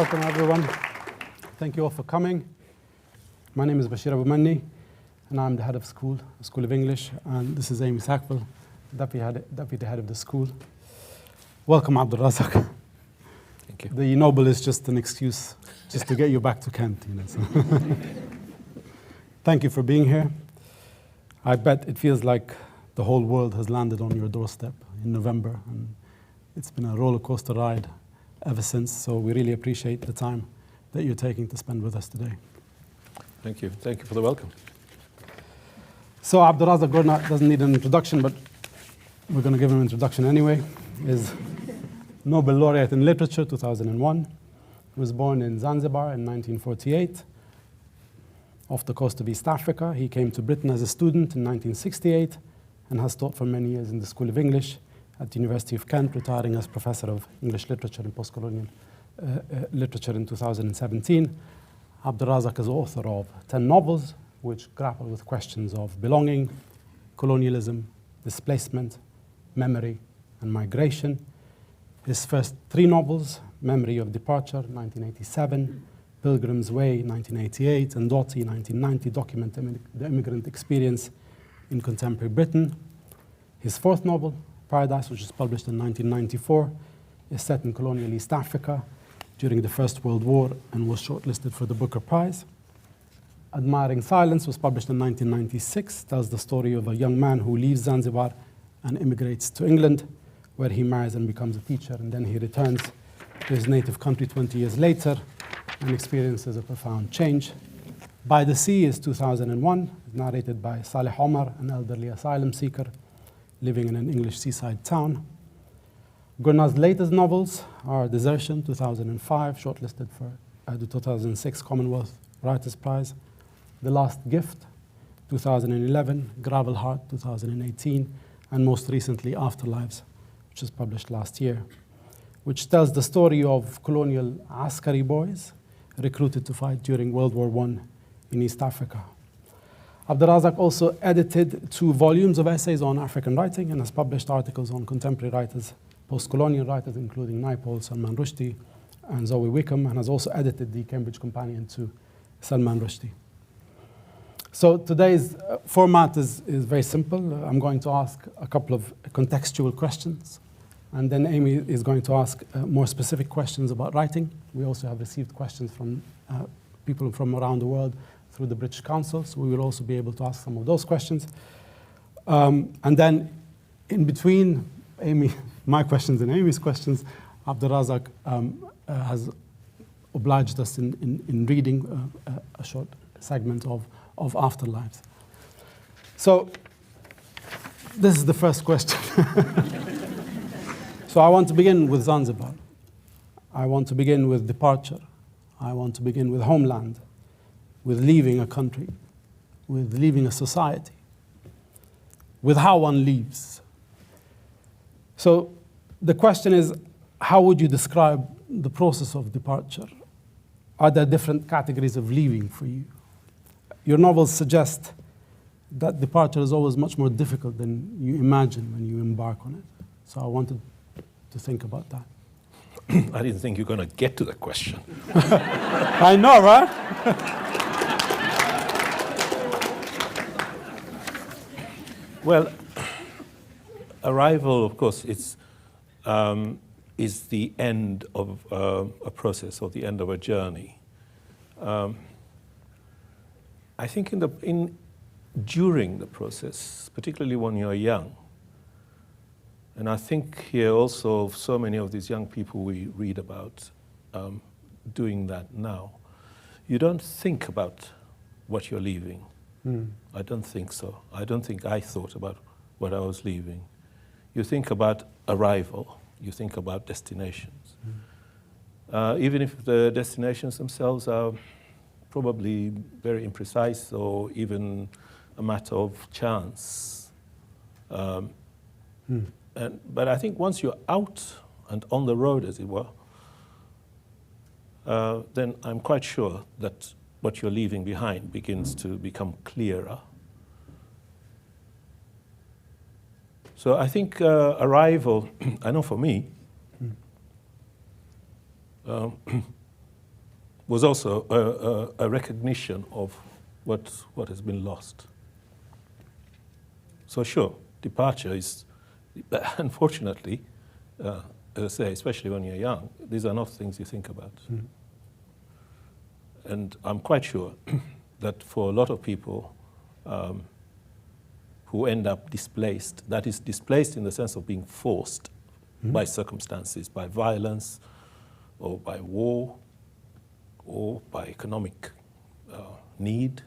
Welcome, everyone. Thank you all for coming. My name is Bashir Abu Manni, and I'm the head of School of English, and this is Amy Sackville, deputy head of the school. Welcome, Abdulrazak. Thank you. The Nobel is just an excuse just to get you back to Kent, you know. So. Thank you for being here. I bet it feels like the whole world has landed on your doorstep in November, and it's been a roller coaster ride ever since, so we really appreciate the time that you're taking to spend with us today. Thank you. Thank you for the welcome. So Abdulrazak Gurnah doesn't need an introduction, but we're going to give him an introduction anyway. Is Nobel Laureate in Literature, 2001. He was born in Zanzibar in 1948, off the coast of East Africa. He came to Britain as a student in 1968 and has taught for many years in the School of English at the University of Kent, retiring as Professor of English Literature and Postcolonial Literature in 2017. Abdulrazak is author of 10 novels, which grapple with questions of belonging, colonialism, displacement, memory, and migration. His first 3 novels, Memory of Departure, 1987, Pilgrim's Way, 1988, and Doughty, 1990, document the immigrant experience in contemporary Britain. His 4th novel, Paradise, which was published in 1994, is set in colonial East Africa during the First World War and was shortlisted for the Booker Prize. Admiring Silence was published in 1996, tells the story of a young man who leaves Zanzibar and immigrates to England, where he marries and becomes a teacher, and then he returns to his native country 20 years later and experiences a profound change. By the Sea is 2001, narrated by Saleh Omar, an elderly asylum seeker living in an English seaside town. Gurnah's latest novels are Desertion, 2005, shortlisted for the 2006 Commonwealth Writers' Prize. The Last Gift, 2011, Gravel Heart, 2018, and most recently Afterlives, which was published last year, which tells the story of colonial Askari boys recruited to fight during World War I in East Africa. Abdulrazak also edited 2 volumes of essays on African writing and has published articles on contemporary writers, post-colonial writers, including Naipaul, Salman Rushdie, and Zoe Wickham, and has also edited the Cambridge Companion to Salman Rushdie. So today's format is very simple. I'm going to ask a couple of contextual questions, and then Amy is going to ask more specific questions about writing. We also have received questions from people from around the world through the British Council, so we will also be able to ask some of those questions. And then in between my questions and Amy's questions, Abdulrazak has obliged us in reading a short segment of Afterlives. So this is the first question. So I want to begin with Zanzibar. I want to begin with departure. I want to begin with homeland, with leaving a country, with leaving a society, with how one leaves. So the question is, how would you describe the process of departure? Are there different categories of leaving for you? Your novels suggest that departure is always much more difficult than you imagine when you embark on it. So I wanted to think about that. I didn't think you were going to get to the question. I know, right? Well, arrival, of course, is the end of a process or the end of a journey. I think during the process, particularly when you're young, and I think here also so many of these young people we read about doing that now, you don't think about what you're leaving. I don't think so. I don't think I thought about what I was leaving. You think about arrival. You think about destinations. Even if the destinations themselves are probably very imprecise or even a matter of chance. But I think once you're out and on the road, as it were, then I'm quite sure that what you're leaving behind begins to become clearer. So I think arrival, I know for me, was also a recognition of what has been lost. So sure, departure is, unfortunately, as I say, especially when you're young, these are not things you think about. Mm. And I'm quite sure that for a lot of people who end up displaced, that is displaced in the sense of being forced by circumstances, by violence, or by war, or by economic need,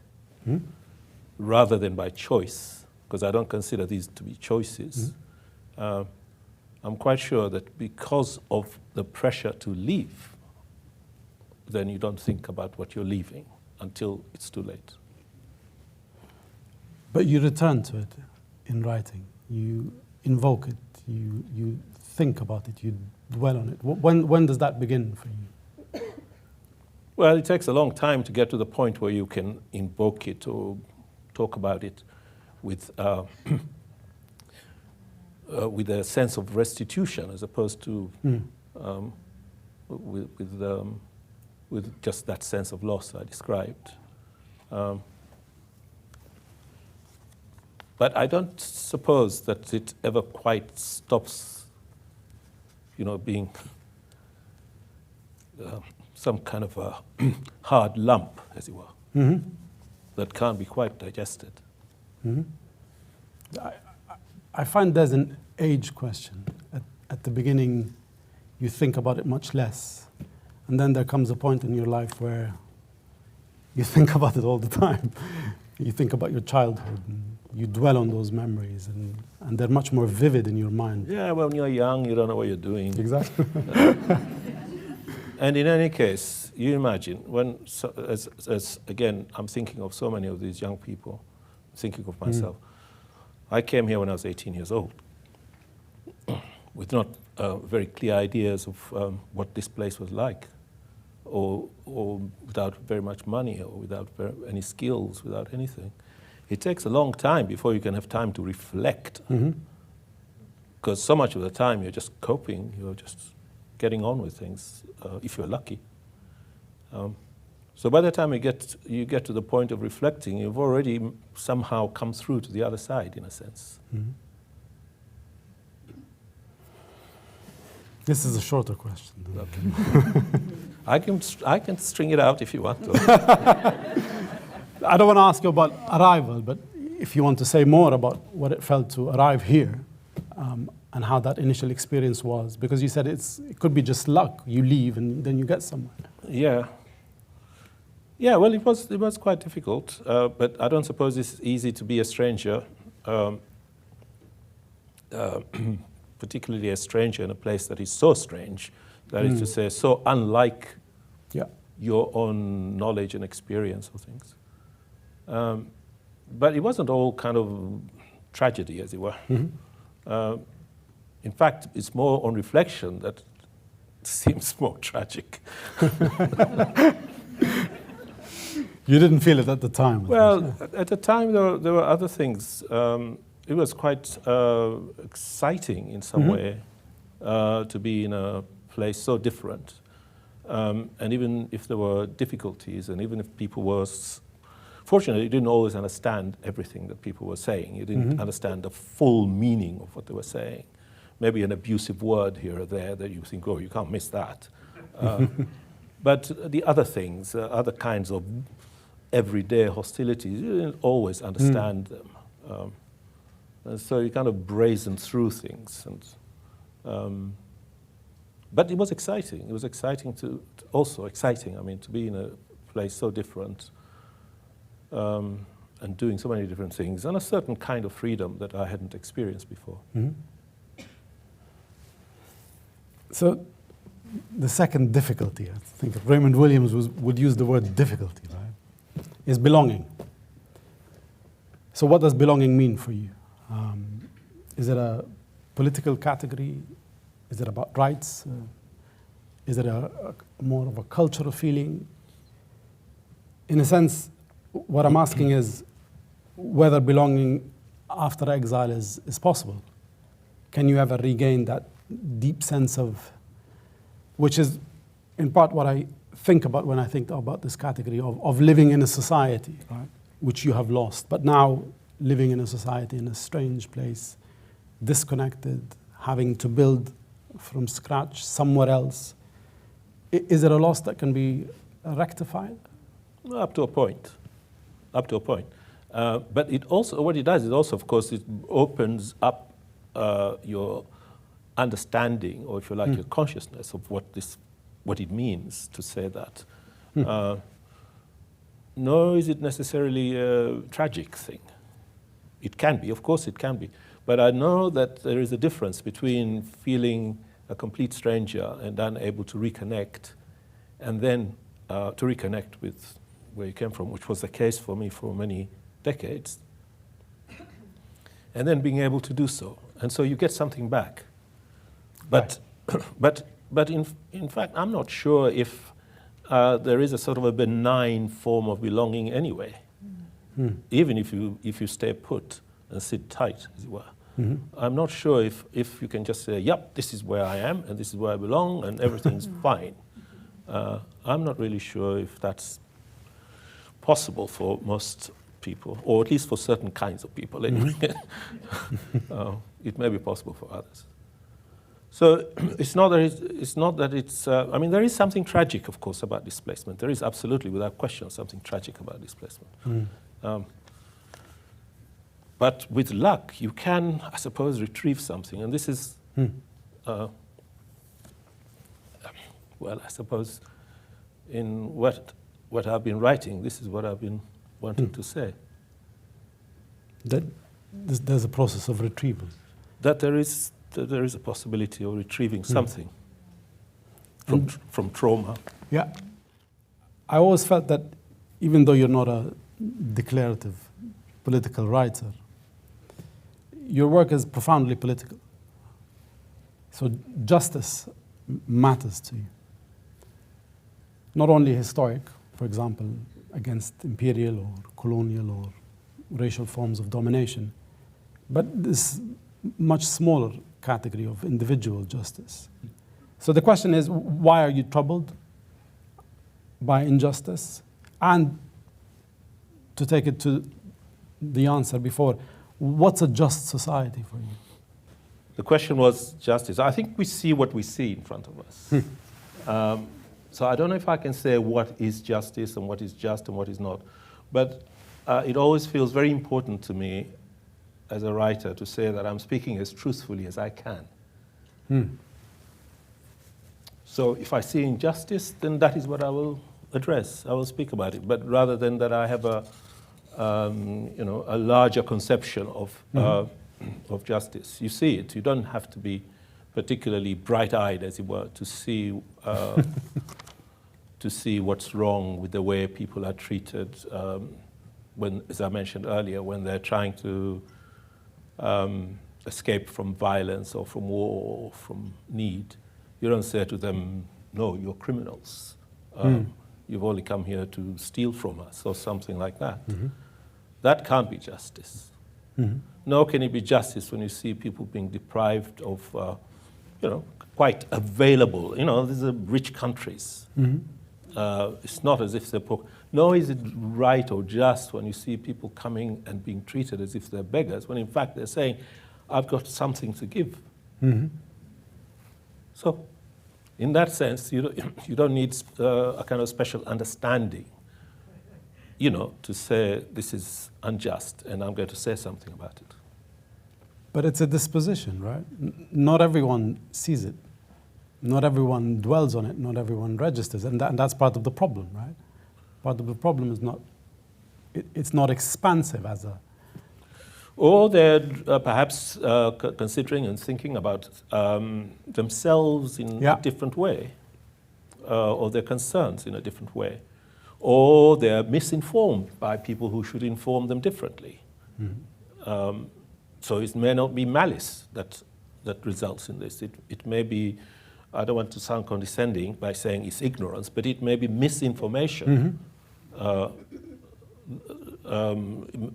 rather than by choice, because I don't consider these to be choices. I'm quite sure that because of the pressure to leave, then you don't think about what you're leaving until it's too late. But you return to it in writing. You invoke it. You think about it. You dwell on it. When does that begin for you? Well, it takes a long time to get to the point where you can invoke it or talk about it with with a sense of restitution, as opposed to with just that sense of loss I described. But I don't suppose that it ever quite stops, being some kind of a hard lump, as it were, that can't be quite digested. I find there's an age question. At the beginning, you think about it much less. And then there comes a point in your life where you think about it all the time. You think about your childhood, and you dwell on those memories, and they're much more vivid in your mind. Yeah, well, when you're young, you don't know what you're doing. Exactly. And in any case, you imagine, as again, I'm thinking of so many of these young people, thinking of myself. I came here when I was 18 years old, with not very clear ideas of what this place was like, or without very much money, or without any skills, without anything. It takes a long time before you can have time to reflect, because so much of the time you're just coping, you're just getting on with things, if you're lucky. So by the time you get to the point of reflecting, you've already somehow come through to the other side, in a sense. This is a shorter question. Okay. I can string it out if you want to. I don't want to ask you about arrival, but if you want to say more about what it felt to arrive here, and how that initial experience was, because you said it could be just luck. You leave and then you get somewhere. Yeah. Yeah, well, it was quite difficult, but I don't suppose it's easy to be a stranger, particularly a stranger in a place that is so strange, that is to say, so unlike your own knowledge and experience of things. But it wasn't all kind of tragedy, as it were. In fact, it's more on reflection that it seems more tragic. You didn't feel it at the time? Well, at the time there were other things. It was quite exciting in some way to be in a place so different. And even if there were difficulties, and even if people were... Fortunately, you didn't always understand everything that people were saying. You didn't understand the full meaning of what they were saying. Maybe an abusive word here or there that you think, oh, you can't miss that. But the other things, other kinds of everyday hostilities, you didn't always understand them. And so you kind of brazen through things. But it was exciting. It was exciting to be in a place so different, and doing so many different things, and a certain kind of freedom that I hadn't experienced before. So the second difficulty, I think Raymond Williams would use the word difficulty, right, is belonging. So what does belonging mean for you? Is it a political category? Is it about rights? Is it a more of a cultural feeling? In a sense, what I'm asking is whether belonging after exile is possible. Can you ever regain that deep sense of, which is in part what I think about when I think about this category of living in a society, right, which you have lost, but now living in a society in a strange place, disconnected, having to build from scratch somewhere else. Is it a loss that can be rectified? Up to a point. Up to a point. But it also, what it does is also, of course, it opens up your understanding, or if you like, your consciousness of what it means to say that. Nor is it necessarily a tragic thing. It can be, of course it can be. But I know that there is a difference between feeling a complete stranger and unable to reconnect, and then to reconnect with where you came from, which was the case for me for many decades, and then being able to do so. And so you get something back. But, but in fact, I'm not sure if there is a sort of a benign form of belonging anyway, even if you stay put and sit tight, as it were. I'm not sure if you can just say, yep, this is where I am, and this is where I belong, and everything's fine. I'm not really sure if that's possible for most people, or at least for certain kinds of people anyway. It may be possible for others. So it's not that it's, I mean, there is something tragic, of course, about displacement. There is absolutely, without question, something tragic about displacement. But with luck, you can, I suppose, retrieve something. And this is, well, I suppose, in what I've been writing, this is what I've been wanting to say. That there's a process of retrieval. That there is a possibility of retrieving something from trauma. Yeah. I always felt that even though you're not a declarative political writer, your work is profoundly political. So justice matters to you. Not only historic, for example, against imperial or colonial or racial forms of domination, but this much smaller category of individual justice. So the question is, why are you troubled by injustice? And to take it to the answer before, what's a just society for you? The question was justice. I think we see what we see in front of us. So I don't know if I can say what is justice and what is just and what is not. But it always feels very important to me as a writer to say that I'm speaking as truthfully as I can. So if I see injustice, then that is what I will address. I will speak about it. But rather than that I have a larger conception of justice. You see it. You don't have to be particularly bright-eyed, as it were, to see what's wrong with the way people are treated when, as I mentioned earlier, when they're trying to escape from violence or from war or from need. You don't say to them, no, you're criminals. You've only come here to steal from us or something like that. That can't be justice. Nor can it be justice when you see people being deprived of, quite available. These are rich countries. It's not as if they're poor. Nor is it right or just when you see people coming and being treated as if they're beggars, when in fact they're saying, I've got something to give. So, in that sense, you don't need a kind of special understanding, to say this is unjust and I'm going to say something about it. But it's a disposition, right? Not everyone sees it. Not everyone dwells on it. Not everyone registers. And that's part of the problem, right? Part of the problem is it's not expansive as a... Or they're perhaps considering and thinking about themselves in a different way, or their concerns in a different way. Or they're misinformed by people who should inform them differently. So it may not be malice that results in this. It may be, I don't want to sound condescending by saying it's ignorance, but it may be misinformation,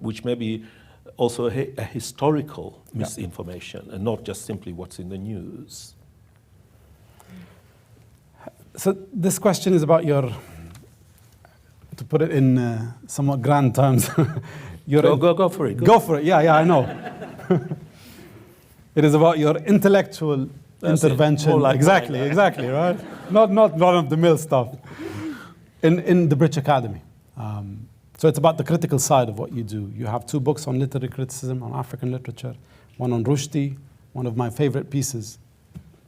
which may be also a historical misinformation and not just simply what's in the news. So this question is about your, to put it in somewhat grand terms, Go for it. Go for it. Yeah, I know. It is about your intellectual intervention. More like exactly, right? Not run-of-the-mill stuff. In the British Academy. So it's about the critical side of what you do. You have 2 books on literary criticism, on African literature, one on Rushdie. One of my favorite pieces,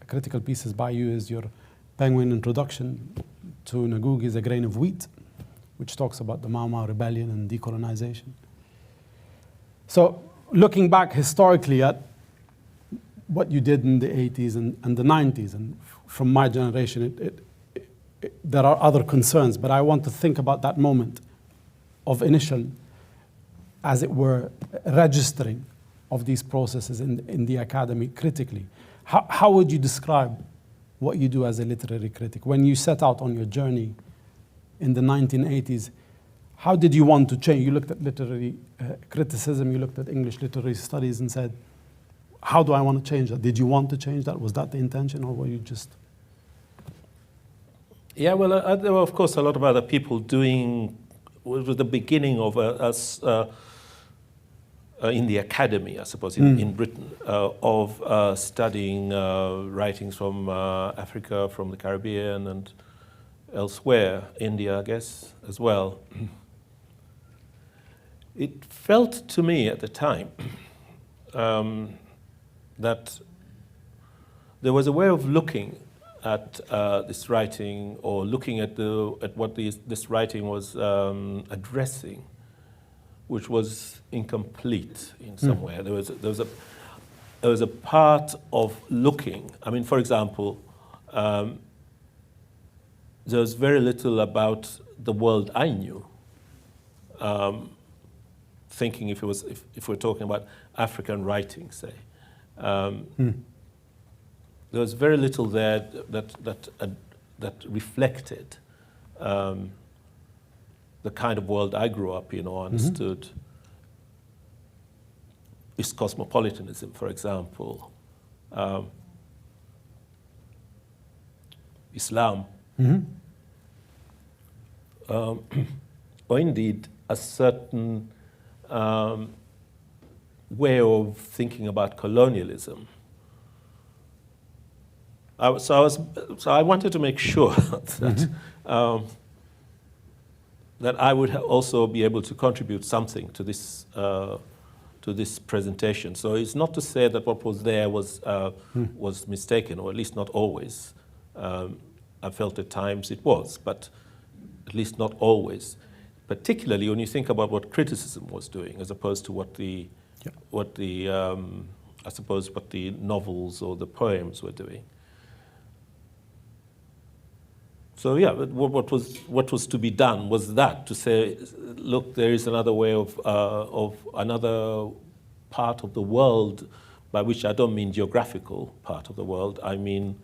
critical pieces by you, is your Penguin introduction to Ngugi's A Grain of Wheat, which talks about the Mau Mau rebellion and decolonization. So looking back historically at what you did in the 80s and the 90s, and from my generation, there are other concerns, but I want to think about that moment of initial, as it were, registering of these processes in the academy critically. How would you describe what you do as a literary critic? When you set out on your journey in the 1980s, how did you want to change? You looked at literary criticism, you looked at English literary studies and said, how do I want to change that? Did you want to change that? Was that the intention, or were you just... Yeah, well, there were, of course, a lot of other people doing, with the beginning of us in the academy, I suppose, in Britain, of studying writings from Africa, from the Caribbean, and elsewhere, India, I guess, as well. It felt to me at the time that there was a way of looking at this writing, or looking at what this writing was addressing, which was incomplete in some way. There was a part of looking. I mean, for example, there was very little about the world I knew. Thinking if we're talking about African writing, say, there was very little there that reflected the kind of world I grew up in or understood. Is cosmopolitanism, for example, Islam, or indeed a certain way of thinking about colonialism. So I wanted to make sure that that I would also be able to contribute something to this presentation. So it's not to say that what was there was mistaken, or at least not always. I felt at times it was, but at least not always. Particularly when you think about what criticism was doing, as opposed to what the novels or the poems were doing. So yeah, what was to be done was that, to say, look, there is another way of another part of the world, by which I don't mean geographical part of the world. I mean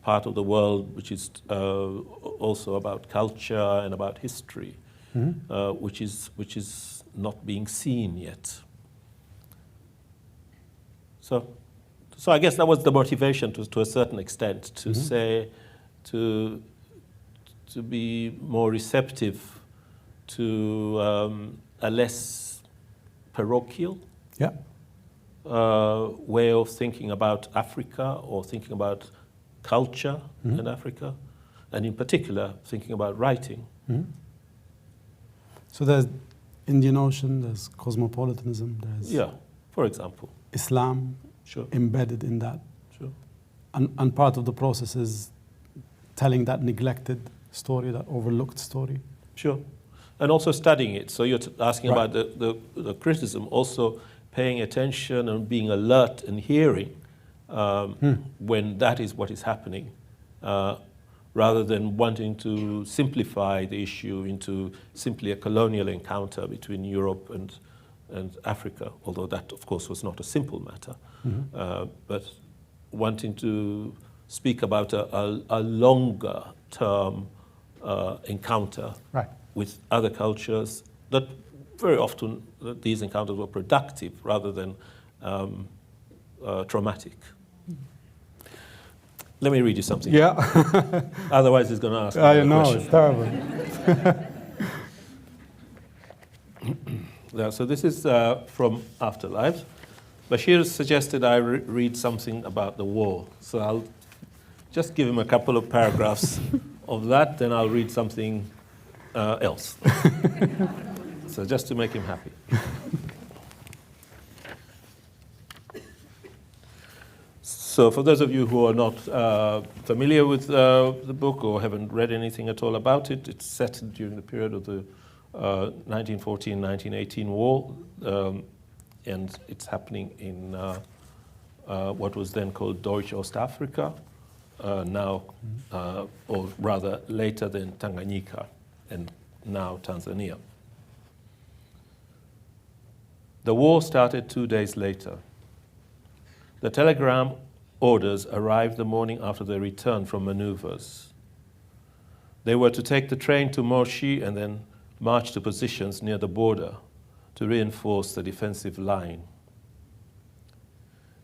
part of the world which is also about culture and about history, which is not being seen yet. So I guess that was the motivation to a certain extent, to say, to be more receptive to a less parochial way of thinking about Africa, or thinking about culture in Africa, and in particular thinking about writing. So there's Indian Ocean, there's cosmopolitanism, there's for example, Islam embedded in that. And part of the process is telling that neglected story, that overlooked story. And also studying it. So you're asking about the criticism, also paying attention and being alert and hearing when that is what is happening, rather than wanting to simplify the issue into simply a colonial encounter between Europe and Africa, although that, of course, was not a simple matter, but wanting to speak about a longer term encounter with other cultures, that very often these encounters were productive rather than traumatic. Let me read you something. Yeah. Otherwise, he's going to ask I me a know, question. it's terrible. Yeah, so this is from Afterlives. Bashir suggested I read something about the war. So I'll just give him a couple of paragraphs of that, then I'll read something else. So just to make him happy. So for those of you who are not familiar with the book or haven't read anything at all about it, it's set during the period of the 1914-1918 war, and it's happening in what was then called Deutsch Ostafrika, now, or rather later than Tanganyika, and now Tanzania. The war started 2 days later. The telegram orders arrived the morning after their return from maneuvers. They were to take the train to Moshi and then march to positions near the border to reinforce the defensive line.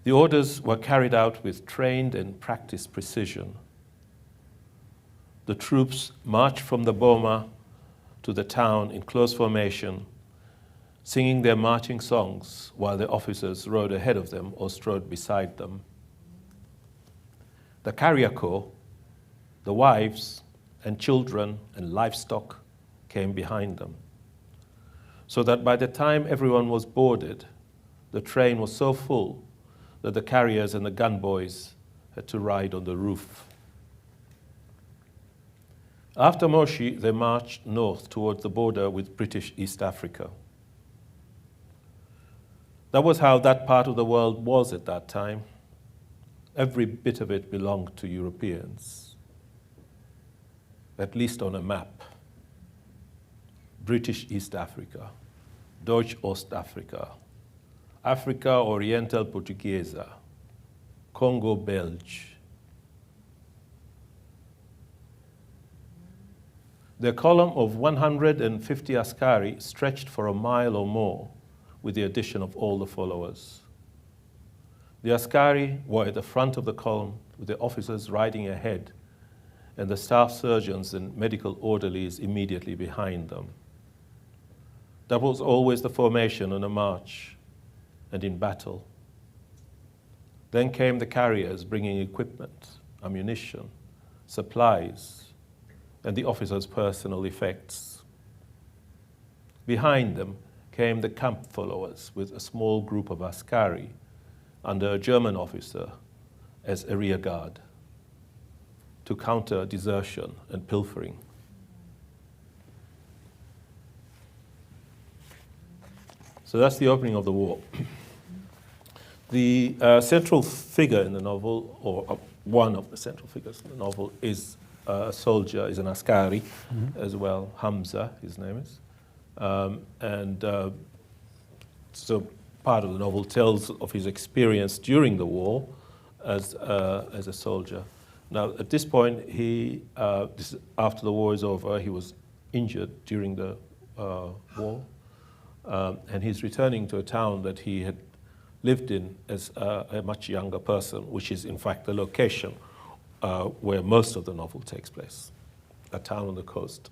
The orders were carried out with trained and practiced precision. The troops marched from the boma to the town in close formation, singing their marching songs while the officers rode ahead of them or strode beside them. The carrier corps, the wives and children and livestock came behind them, so that by the time everyone was boarded, the train was so full that the carriers and the gunboys had to ride on the roof. After Moshi, they marched north towards the border with British East Africa. That was how that part of the world was at that time. Every bit of it belonged to Europeans, at least on a map. British East Africa, Deutsch Ostafrika, Africa Oriental Portuguesa, Congo Belge. The column of 150 askari stretched for a mile or more, with the addition of all the followers. The askari were at the front of the column, with the officers riding ahead, and the staff surgeons and medical orderlies immediately behind them. That was always the formation on a march and in battle. Then came the carriers bringing equipment, ammunition, supplies, and the officers' personal effects. Behind them came the camp followers with a small group of askari under a German officer as a rear guard to counter desertion and pilfering. So that's the opening of the war. The central figure in the novel, or one of the central figures in the novel, is a soldier, is an askari as well, Hamza, his name is. So part of the novel tells of his experience during the war as a soldier. Now, at this point, after the war is over, he was injured during the war, and he's returning to a town that he had lived in as a much younger person, which is in fact the location where most of the novel takes place, a town on the coast.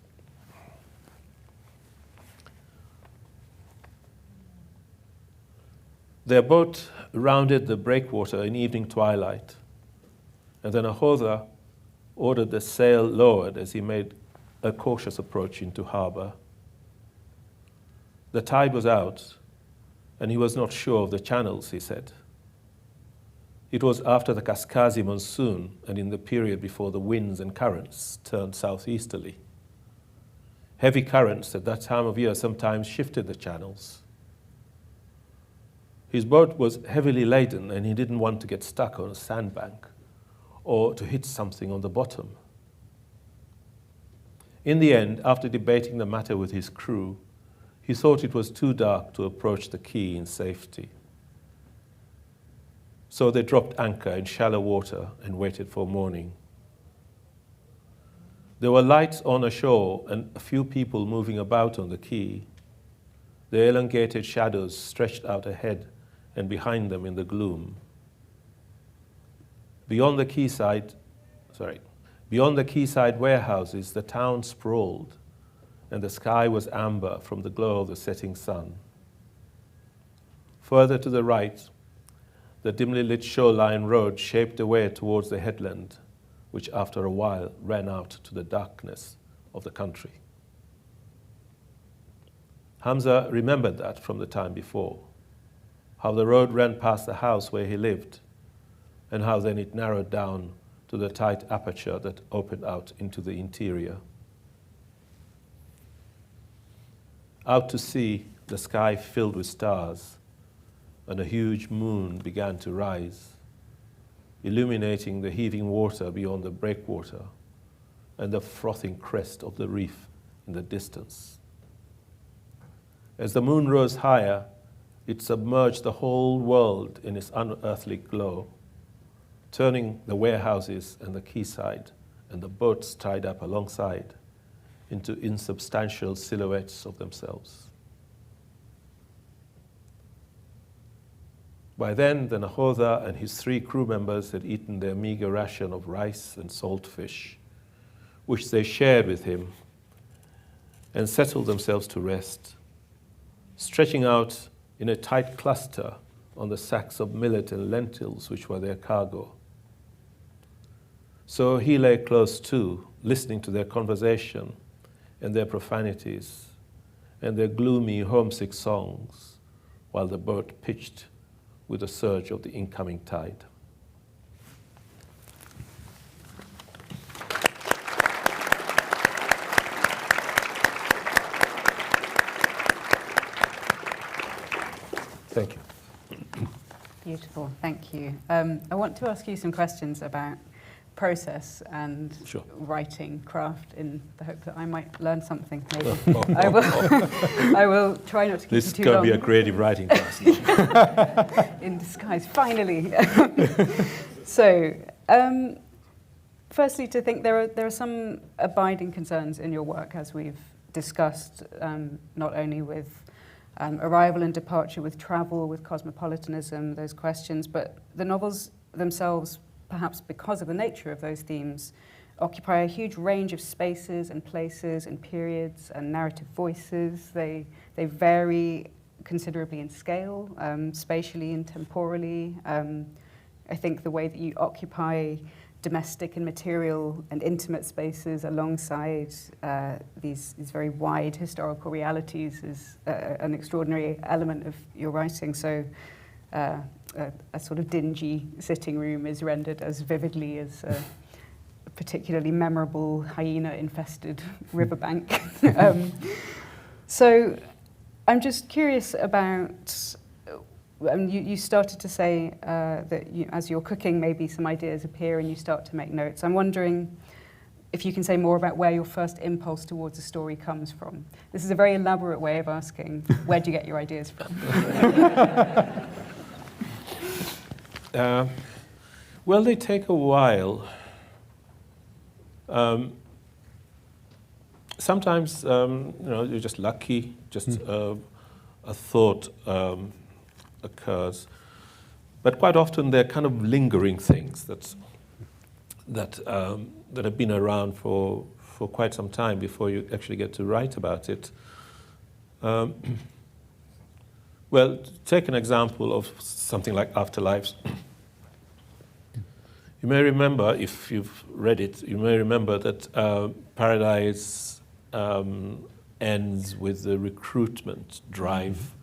Their boat rounded the breakwater in evening twilight, and then Ahoza ordered the sail lowered as he made a cautious approach into harbor. The tide was out, and he was not sure of the channels, he said. It was after the Kaskazi monsoon and in the period before the winds and currents turned southeasterly. Heavy currents at that time of year sometimes shifted the channels. His boat was heavily laden, and he didn't want to get stuck on a sandbank or to hit something on the bottom. In the end, after debating the matter with his crew, he thought it was too dark to approach the quay in safety. So they dropped anchor in shallow water and waited for morning. There were lights on ashore and a few people moving about on the quay. The elongated shadows stretched out ahead and behind them in the gloom. Beyond the quayside, Beyond the quayside warehouses, the town sprawled, and the sky was amber from the glow of the setting sun. Further to the right, the dimly lit shoreline road shaped away towards the headland, which after a while ran out to the darkness of the country. Hamza remembered that from the time before, how the road ran past the house where he lived, and how then it narrowed down to the tight aperture that opened out into the interior. Out to sea, the sky filled with stars, and a huge moon began to rise, illuminating the heaving water beyond the breakwater and the frothing crest of the reef in the distance. As the moon rose higher, it submerged the whole world in its unearthly glow, turning the warehouses and the quayside and the boats tied up alongside into insubstantial silhouettes of themselves. By then, the Nahodha and his 3 crew members had eaten their meager ration of rice and salt fish, which they shared with him, and settled themselves to rest, stretching out in a tight cluster on the sacks of millet and lentils which were their cargo. So he lay close too, listening to their conversation and their profanities and their gloomy, homesick songs, while the boat pitched with the surge of the incoming tide. Thank you. Beautiful, thank you. I want to ask you some questions about process and Sure. writing craft, in the hope that I might learn something. Maybe I will try not to keep This you is too going long. to be a creative writing class now. In disguise, finally. So, firstly, to think there are some abiding concerns in your work, as we've discussed, not only with arrival and departure, with travel, with cosmopolitanism, those questions, but the novels themselves, perhaps because of the nature of those themes, occupy a huge range of spaces and places and periods and narrative voices. They vary considerably in scale, spatially and temporally. I think the way that you occupy domestic and material and intimate spaces alongside these very wide historical realities is an extraordinary element of your writing. So a sort of dingy sitting room is rendered as vividly as a particularly memorable hyena-infested riverbank. So I'm just curious about, you started to say that as you're cooking, maybe some ideas appear and you start to make notes. I'm wondering if you can say more about where your first impulse towards a story comes from. This is a very elaborate way of asking, where do you get your ideas from? Well, they take a while. Sometimes, you're just lucky, just a thought occurs. But quite often they're kind of lingering things that have been around for quite some time before you actually get to write about it. Well, take an example of something like Afterlives. You may remember, if you've read it, you may remember that Paradise ends with the recruitment drive.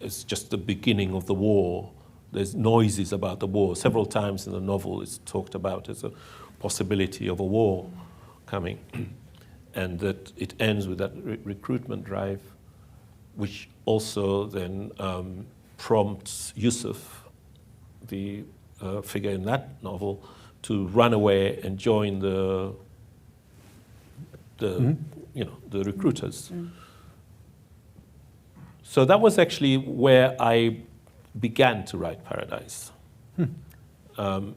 It's just the beginning of the war. There's noises about the war. Several times in the novel it's talked about as a possibility of a war coming. And that it ends with that recruitment drive, which also then prompts Yusuf, the figure in that novel, to run away and join the recruiters. So that was actually where I began to write Paradise. The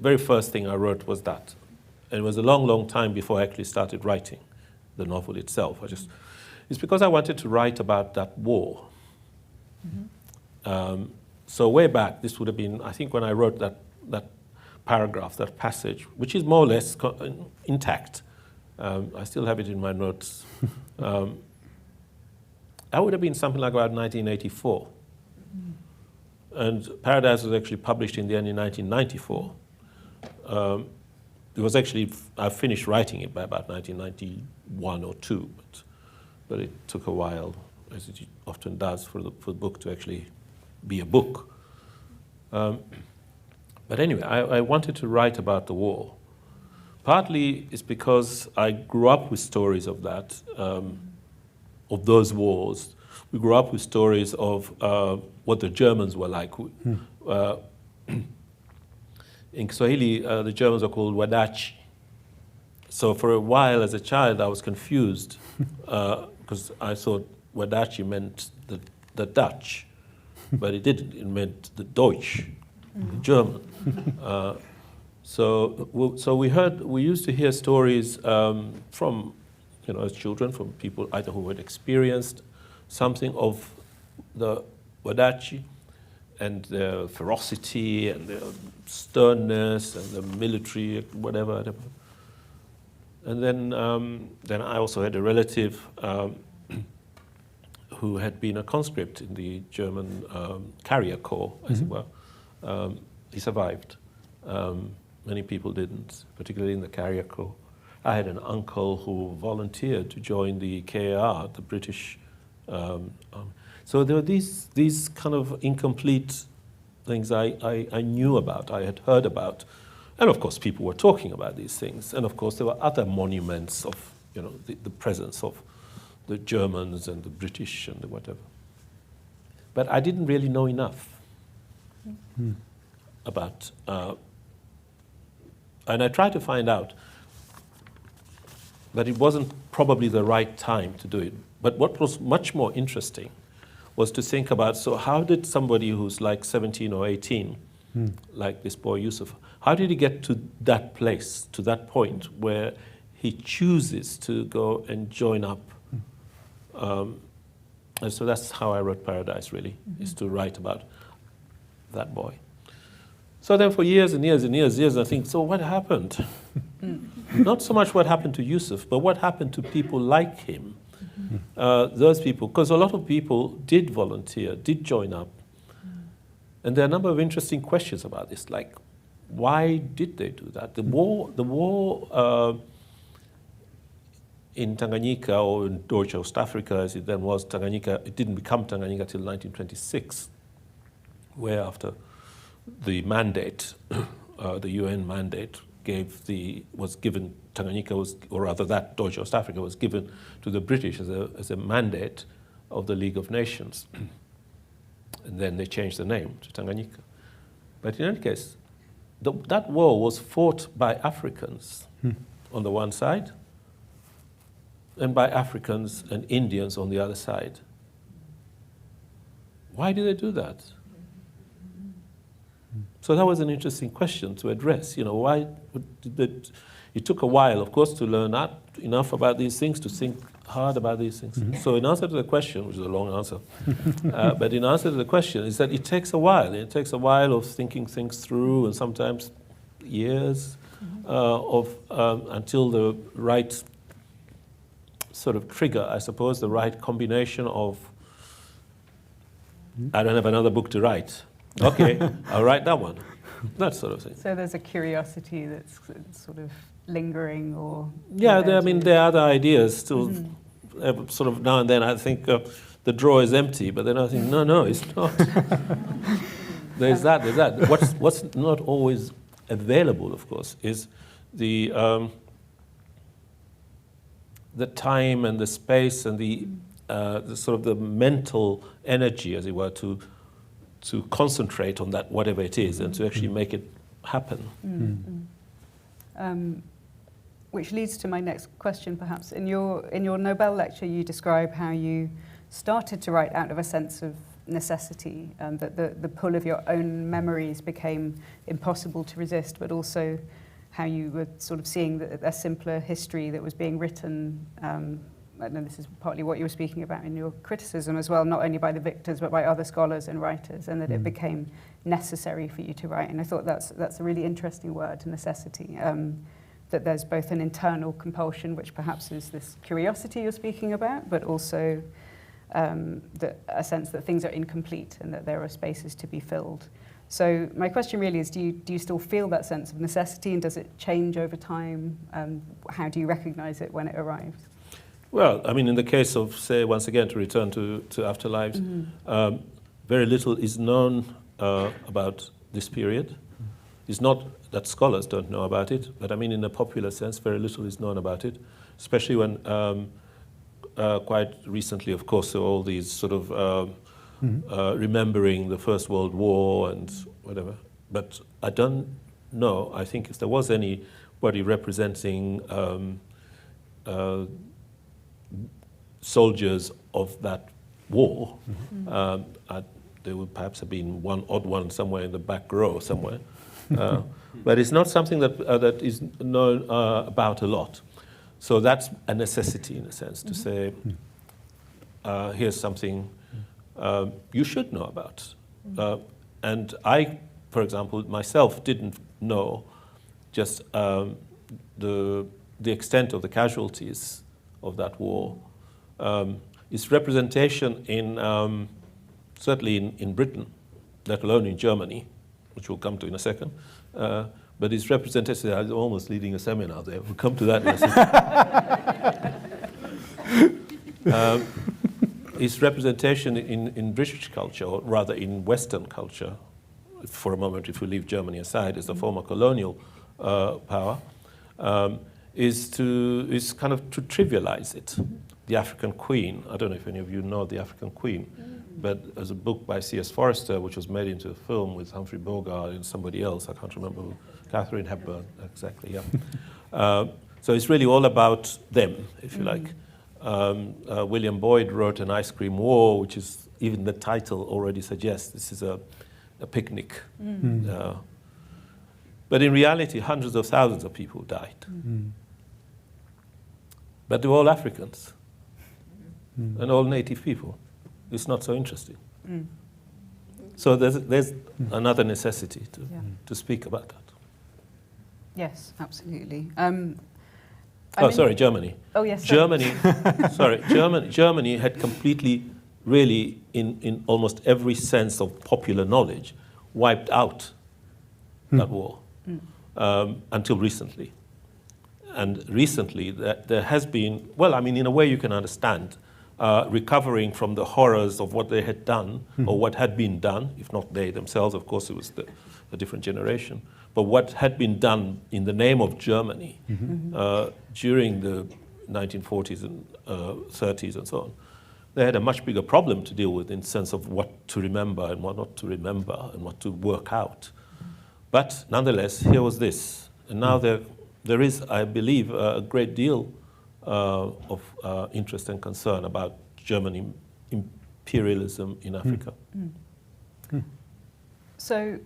very first thing I wrote was that. And it was a long, long time before I actually started writing the novel itself. It's because I wanted to write about that war. So way back, this would have been, I think when I wrote that paragraph, that passage, which is more or less intact. I still have it in my notes. That would have been something like about 1984. And Paradise was actually published in the end in 1994. It was actually, I finished writing it by about 1991 or 2, but it took a while, as it often does, for the book to actually be a book. But anyway, I wanted to write about the war. Partly it's because I grew up with stories of that, of those wars. We grew up with stories of what the Germans were like. In Kiswahili, the Germans are called Wadachi. So for a while as a child, I was confused because I thought Wadachi meant the Dutch, but it didn't. It meant the Deutsch, the German. So we used to hear stories from, as children, from people either who had experienced something of the Wadachi and their ferocity and their sternness and the military, whatever. And then I also had a relative who had been a conscript in the German carrier corps, as it were. He survived. Many people didn't, particularly in the carrier corps. I had an uncle who volunteered to join the KAR, the British army. So there were these kind of incomplete things I knew about, I had heard about. And of course people were talking about these things. And of course there were other monuments of the presence of the Germans and the British and the whatever. But I didn't really know enough about, and I tried to find out, but it wasn't probably the right time to do it. But what was much more interesting was to think about, so how did somebody who's like 17 or 18, like this boy Yusuf, how did he get to that place, to that point where he chooses to go and join up? And so that's how I wrote Paradise, really, is to write about that boy. So then for years and years and years, I think, so what happened? Not so much what happened to Yusuf, but what happened to people like him. Those people, because a lot of people did volunteer, did join up. And there are a number of interesting questions about this, like, why did they do that? The war in Tanganyika, or in Deutsche West Africa, as it then was, Tanganyika, it didn't become Tanganyika till 1926, where after the mandate, the UN mandate was given, Tanganyika or rather that Deutsche West Africa was given to the British as a mandate of the League of Nations. And then they changed the name to Tanganyika. But in any case, that war was fought by Africans on the one side, and by Africans and Indians on the other side. Why did they do that? So that was an interesting question to address. Why did it took a while, of course, to learn enough about these things, to think hard about these things. So in answer to the question, which is a long answer, but in answer to the question is that it takes a while. It takes a while of thinking things through, and sometimes years until the right sort of trigger, I suppose, the right combination of, I don't have another book to write. Okay, I'll write that one. That sort of thing. So there's a curiosity that's sort of lingering, or... Yeah, there are other ideas still. Sort of now and then I think the drawer is empty, but then I think, no, it's not. There's that. What's not always available, of course, is the time and the space and the sort of the mental energy, as it were, to concentrate on that, whatever it is, and to actually make it happen. Which leads to my next question, perhaps. In your Nobel lecture, you describe how you started to write out of a sense of necessity, that the pull of your own memories became impossible to resist, but also how you were sort of seeing a simpler history that was being written and this is partly what you were speaking about in your criticism as well, not only by the victors but by other scholars and writers, and that it became necessary for you to write. And I thought that's a really interesting word, necessity, that there's both an internal compulsion, which perhaps is this curiosity you're speaking about, but also a sense that things are incomplete and that there are spaces to be filled. So my question really is, do you still feel that sense of necessity, and does it change over time? How do you recognize it when it arrives? Well, I mean, in the case of, say, once again, to return to Afterlives, very little is known about this period. It's not that scholars don't know about it, but I mean, in a popular sense, very little is known about it, especially when quite recently, of course, there were all these sort of remembering the First World War and whatever. But I don't know, I think if there was anybody representing soldiers of that war, there would perhaps have been one odd one somewhere in the back row somewhere. But it's not something that is known about a lot. So that's a necessity, in a sense, to say, here's something you should know about. And I, for example, myself didn't know just the extent of the casualties of that war. Its representation in, certainly in Britain, let alone in Germany, which we'll come to in a second, but its representation, I'm almost leading a seminar there, we'll come to that in a second. Its representation in British culture, or rather in Western culture, for a moment if we leave Germany aside as the former colonial power, is kind of to trivialize it. The African Queen, I don't know if any of you know The African Queen, but there's a book by C.S. Forrester which was made into a film with Humphrey Bogart and somebody else, I can't remember who, Catherine Hepburn, exactly, yeah. So it's really all about them, if you like. William Boyd wrote An Ice Cream War, which is, even the title already suggests this is a picnic. But in reality, hundreds of thousands of people died. But they were all Africans and all native people. It's not so interesting. So there's another necessity to speak about that. Yes, absolutely. Sorry, Germany. Oh, yes. Sorry. Germany had completely, really, in almost every sense of popular knowledge, wiped out that war until recently. And recently, there has been, well, I mean, in a way you can understand, recovering from the horrors of what they had done, or what had been done, if not they themselves, of course, it was a different generation, but what had been done in the name of Germany during the 1940s and 30s and so on. They had a much bigger problem to deal with in the sense of what to remember and what not to remember and what to work out. But nonetheless, here was this. And now there is, I believe, a great deal of interest and concern about German imperialism in Africa. So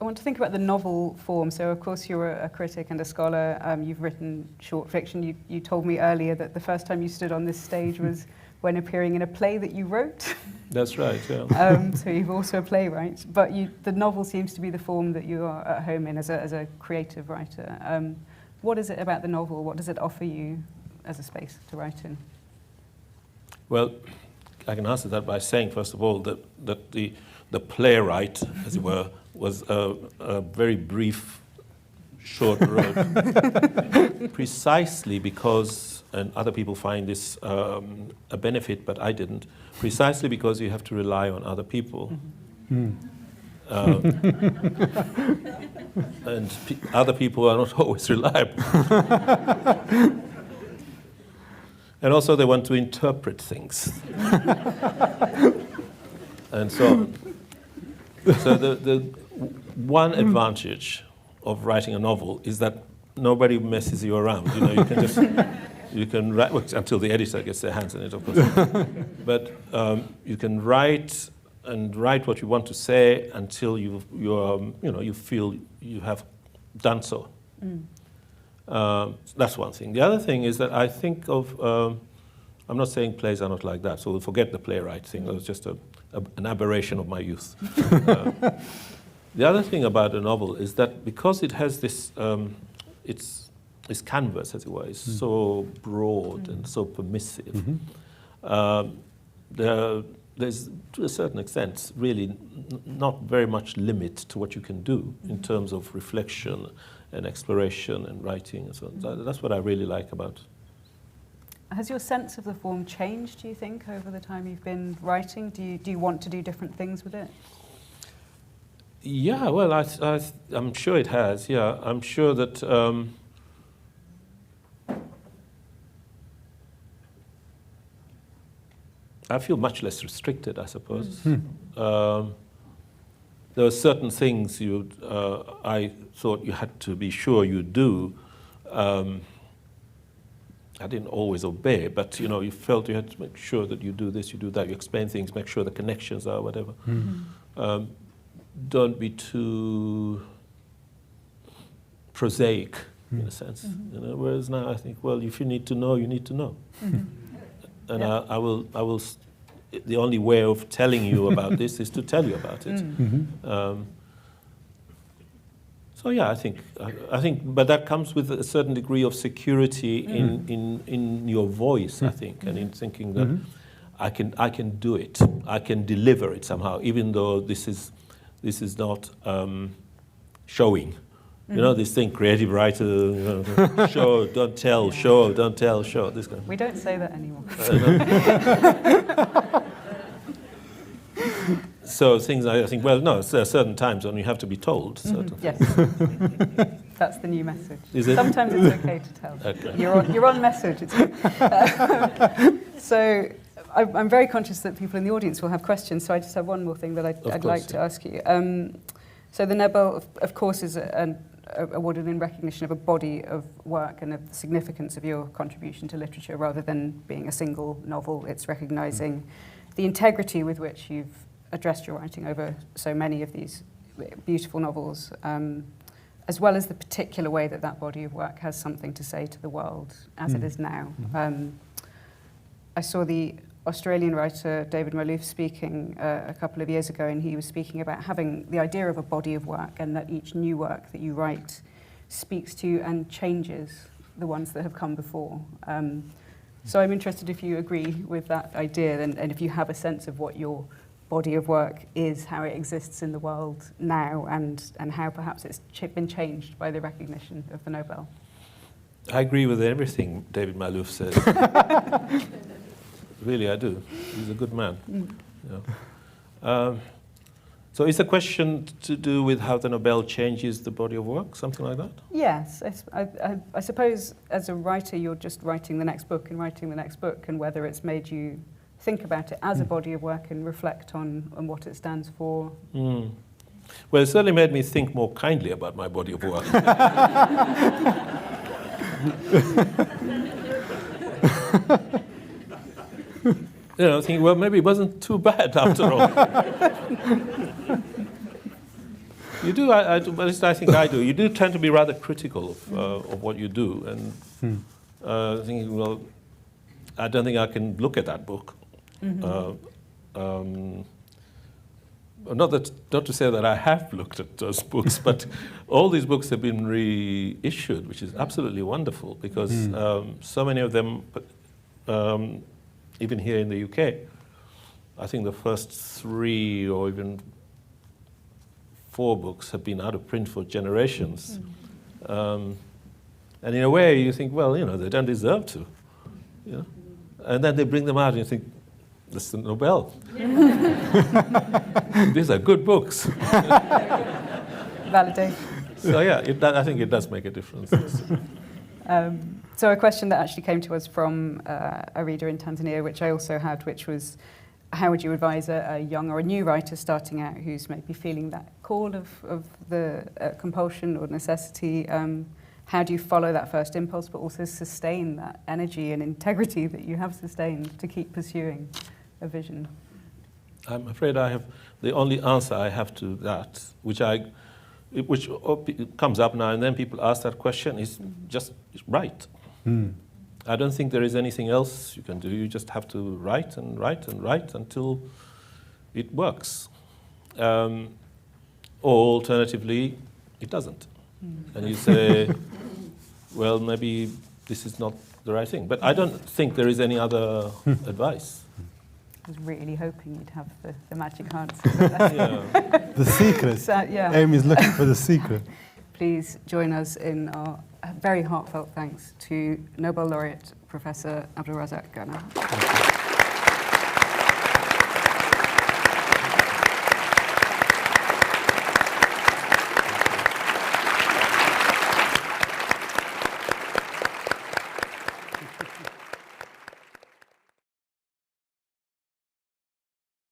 I want to think about the novel form. So, of course, you're a critic and a scholar. You've written short fiction. You told me earlier that the first time you stood on this stage was when appearing in a play that you wrote. That's right, yeah. So you've also a playwright. But the novel seems to be the form that you are at home in as a creative writer. What is it about the novel? What does it offer you as a space to write in? Well, I can answer that by saying, first of all, that the playwright, as it were, was a very brief, short road, precisely because, and other people find this a benefit, but I didn't, precisely because you have to rely on other people. And other people are not always reliable. And also they want to interpret things. And so on. So the one advantage of writing a novel is that nobody messes you around. You know, you can just, you can write, well, until the editor gets their hands on it, of course. But you can write and write what you want to say until you feel you have done so. That's one thing. The other thing is that I think of, I'm not saying plays are not like that, so we'll forget the playwright thing. That was just an aberration of my youth. The other thing about a novel is that because it has this, its canvas, as it were, is so broad and so permissive, there's, to a certain extent, really not very much limit to what you can do in terms of reflection and exploration and writing and so on. That's what I really like about it. Has your sense of the form changed, do you think, over the time you've been writing? Do you want to do different things with it? Yeah, well, I'm sure it has, yeah. I'm sure that I feel much less restricted, I suppose. There were certain things I thought you had to be sure you do. I didn't always obey, but you felt you had to make sure that you do this, you do that, you explain things, make sure the connections are whatever. Don't be too prosaic, in a sense. Whereas now I think, well, if you need to know, you need to know. And I will. The only way of telling you about this is to tell you about it. So yeah, I think, but that comes with a certain degree of security in your voice, I think, and in thinking that I can do it, I can deliver it somehow, even though this is not showing. This thing, creative writer, show, don't tell, show, don't tell, show. This kind of. We don't say that anymore. So things I think, well, no, there are certain times when you have to be told certain things. Yes, that's the new message. Is it? Sometimes it's okay to tell. Okay. You're on message. It's good. So I'm very conscious that people in the audience will have questions, so I just have one more thing that I'd like to ask you. So the Nobel, of course, is awarded in recognition of a body of work and of the significance of your contribution to literature rather than being a single novel. It's recognising the integrity with which you've addressed your writing over so many of these beautiful novels, as well as the particular way that that body of work has something to say to the world as it is now. I saw the Australian writer David Malouf speaking a couple of years ago, and he was speaking about having the idea of a body of work and that each new work that you write speaks to and changes the ones that have come before. So I'm interested if you agree with that idea and if you have a sense of what your body of work is, how it exists in the world now, and how perhaps it's been changed by the recognition of the Nobel. I agree with everything David Malouf says. Really, I do. He's a good man. So is the question to do with how the Nobel changes the body of work, something like that? Yes. I suppose as a writer, you're just writing the next book and writing the next book, and whether it's made you think about it as a body of work and reflect on what it stands for. Well, it certainly made me think more kindly about my body of work. Thinking, well, maybe it wasn't too bad after all. You do, at least I think I do. You do tend to be rather critical of what you do, and thinking, well, I don't think I can look at that book. Not to say that I have looked at those books, but all these books have been reissued, which is absolutely wonderful, because so many of them, even here in the UK, I think the first 3 or even 4 books have been out of print for generations. And in a way, you think, well, they don't deserve to. And then they bring them out and you think, that's the Nobel. These are good books. Validation. So yeah, I think it does make a difference. So a question that actually came to us from a reader in Tanzania, which I also had, which was, how would you advise a young or a new writer starting out who's maybe feeling that call of the compulsion or necessity? How do you follow that first impulse, but also sustain that energy and integrity that you have sustained to keep pursuing a vision? I'm afraid I have the only answer I have to that, which I which comes up now and then, people ask that question, is just right. I don't think there is anything else you can do. You just have to write and write and write until it works. Or alternatively, it doesn't. And you say, well, maybe this is not the right thing. But I don't think there is any other advice. I was really hoping you'd have the magic answer. The secret. Amy's looking for the secret. Please join us in our very heartfelt thanks to Nobel laureate Professor Abdulrazak Gurnah.